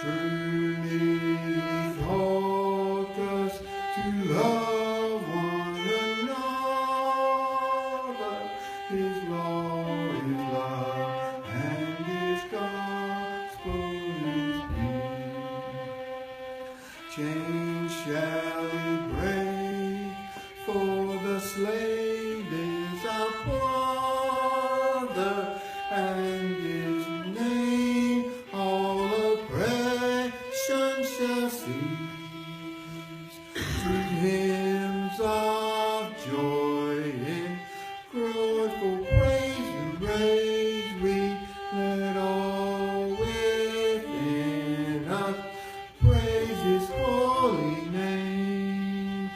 Truly He taught us to love one another. His law is love, and His gospel is peace. Chains shall He break, for the slave is our brother, and His name all oppression shall cease. Sweet hymns of joy in joyful praise and praise we let all within us praise His holy name.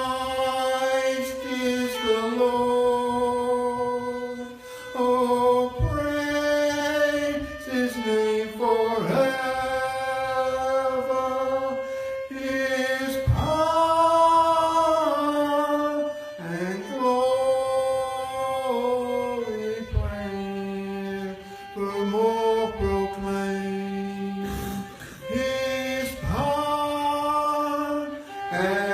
Christ is the Lord. Oh, praise His name forever. His power and glory forevermore proclaim. His power and